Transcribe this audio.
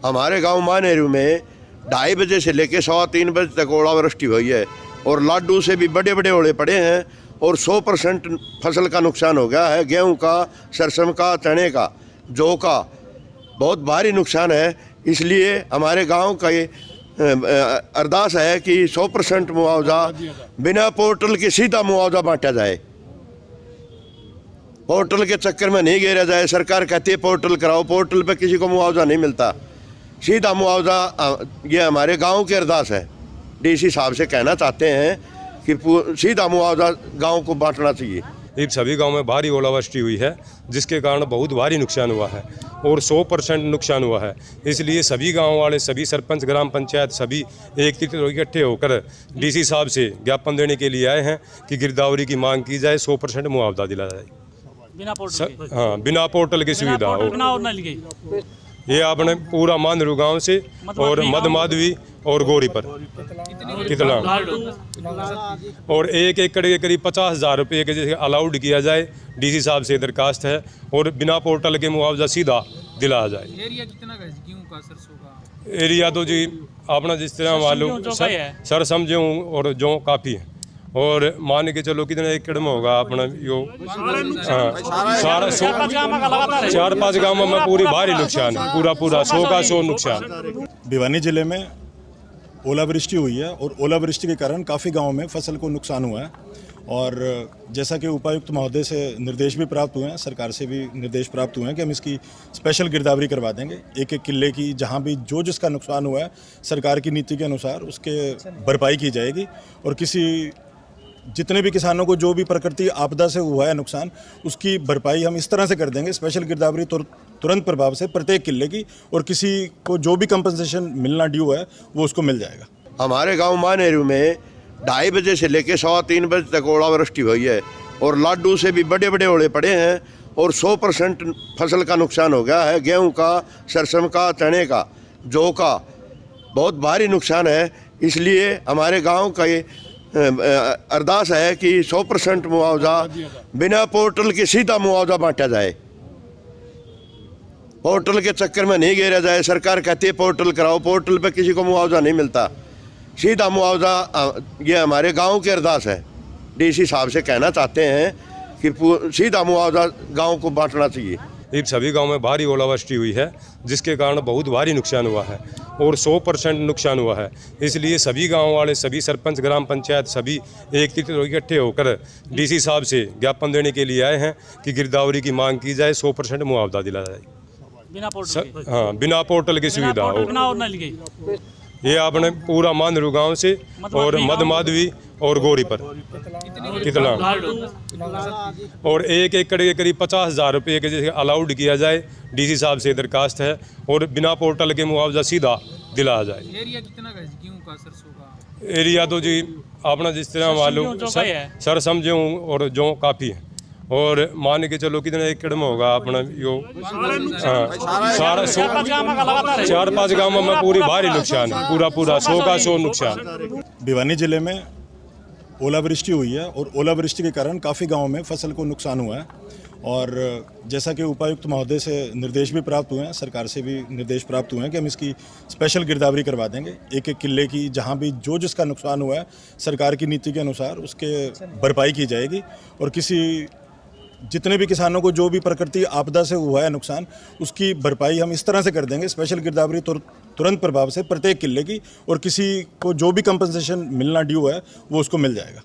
हमारे गांव मानेरू में 2:30 बजे से लेकर 3:15 बजे तक ओलावृष्टि हुई है और लाडू से भी बड़े बड़े ओले पड़े हैं और 100% फसल का नुकसान हो गया है। गेहूं का, सरसों का, चने का, जौ का बहुत भारी नुकसान है। इसलिए हमारे गांव का ये अरदास है कि 100% मुआवजा बिना पोर्टल के सीधा मुआवजा बांटा जाए। पोर्टल के चक्कर में नहीं घेरा जाए। सरकार कहती है पोर्टल कराओ, पोर्टल पे किसी को मुआवजा नहीं मिलता। सीधा मुआवजा, ये हमारे गांव की अरदास है। डीसी साहब से कहना चाहते हैं कि सीधा मुआवजा गांव को बांटना चाहिए। इस सभी गांव में भारी ओलावृष्टि हुई है जिसके कारण बहुत भारी नुकसान हुआ है और 100% नुकसान हुआ है। इसलिए सभी गांव वाले, सभी सरपंच, ग्राम पंचायत सभी एकत्रित इकट्ठे होकर डीसी साहब से ज्ञापन देने के लिए आए हैं कि गिरदावरी की मांग की जाए, 100% मुआवजा दिला जाए बिना पोर्टल के। हाँ, बिना पोर्टल की सुविधा हो। ये आपने पूरा मानरू गांव से और मधमाधवी और गौरी पर कितना और 1 एकड़ के करीब 50,000 रुपये के जैसे अलाउड किया जाए। डीसी साहब से दरखास्त है और बिना पोर्टल के मुआवजा सीधा दिलाया जाए। एरिया कितना का है गेहूं का, सरसों का? एरिया तो जी अपना जिस तरह मालूम सर समझे और जो काफ़ी है और मान के चलो कितने एकड़ में होगा अपना यो। सारा 4-5 गाँव में पूरी भारी नुकसान है, पूरा 100 का 100 नुकसान। भिवानी जिले में ओलावृष्टि हुई है और ओलावृष्टि के कारण काफ़ी गांवों में फसल को नुकसान हुआ है और जैसा कि उपायुक्त महोदय से निर्देश भी प्राप्त हुए हैं, सरकार से भी निर्देश प्राप्त हुए हैं कि हम इसकी स्पेशल गिरदावरी करवा देंगे। एक किले की जहां भी जो जिसका नुकसान हुआ है सरकार की नीति के अनुसार उसके भरपाई की जाएगी और जितने भी किसानों को जो भी प्रकृति आपदा से हुआ है नुकसान, उसकी भरपाई हम इस तरह से कर देंगे, स्पेशल गिरदावरी तुरंत प्रभाव से प्रत्येक किले की, और किसी को जो भी कंपनसेशन मिलना ड्यू है वो उसको मिल जाएगा। हमारे गांव मानेरू में 2:30 बजे से लेकर 3:15 बजे तक ओलावृष्टि हुई है और लाडू से भी बड़े बड़े ओले पड़े हैं और 100% फसल का नुकसान हो गया है। गेहूं का, सरसों का, चने का, जौ का बहुत भारी नुकसान है। इसलिए हमारे गांव का ये अरदास है कि 100% मुआवजा बिना पोर्टल के सीधा मुआवजा बांटा जाए। पोर्टल के चक्कर में नहीं घेरा जाए। सरकार कहती है पोर्टल कराओ, पोर्टल पे किसी को मुआवजा नहीं मिलता। सीधा मुआवजा, ये हमारे गांव की अरदास है। डीसी साहब से कहना चाहते हैं कि सीधा मुआवजा गांव को बांटना चाहिए। इस सभी गांव में भारी ओलावृष्टि हुई है जिसके कारण बहुत भारी नुकसान हुआ है और 100% नुकसान हुआ है। इसलिए सभी गांव वाले, सभी सरपंच, ग्राम पंचायत सभी एकत्रित इकट्ठे होकर डीसी साहब से ज्ञापन देने के लिए आए हैं कि गिरदावरी की मांग की जाए, 100% मुआवजा दिला जाए बिना पोर्टल के। हाँ, बिना पोर्टल की सुविधा हो। ये आपने पूरा मानरू गांव से और मधमाधवी और गौरी पर कितना और 1 एकड़ के करीब 50,000 रुपये के जैसे अलाउड किया जाए। डीसी साहब से दरखास्त है और बिना पोर्टल के मुआवजा सीधा दिलाया जाए। एरिया कितना का है गेहूं का, सरसों का? एरिया तो जी अपना जिस तरह मालूम सर समझे और जो काफ़ी है और मान के चलो कितने एकड़ में होगा अपना यो। सारा 4-5 गाँव में पूरी भारी नुकसान है, पूरा 100 का 100 नुकसान। भिवानी जिले में ओलावृष्टि हुई है और ओलावृष्टि के कारण काफ़ी गांवों में फसल को नुकसान हुआ है और जैसा कि उपायुक्त महोदय से निर्देश भी प्राप्त हुए हैं, सरकार से भी निर्देश प्राप्त हुए हैं कि हम इसकी स्पेशल गिरदावरी करवा देंगे। एक किले की जहां भी जो जिसका नुकसान हुआ है सरकार की नीति के अनुसार उसके भरपाई की जाएगी और जितने भी किसानों को जो भी प्रकृति आपदा से हुआ है नुकसान, उसकी भरपाई हम इस तरह से कर देंगे, स्पेशल गिरदावरी तुरंत प्रभाव से प्रत्येक किले की, और किसी को जो भी कंपनसेशन मिलना ड्यू है वो उसको मिल जाएगा।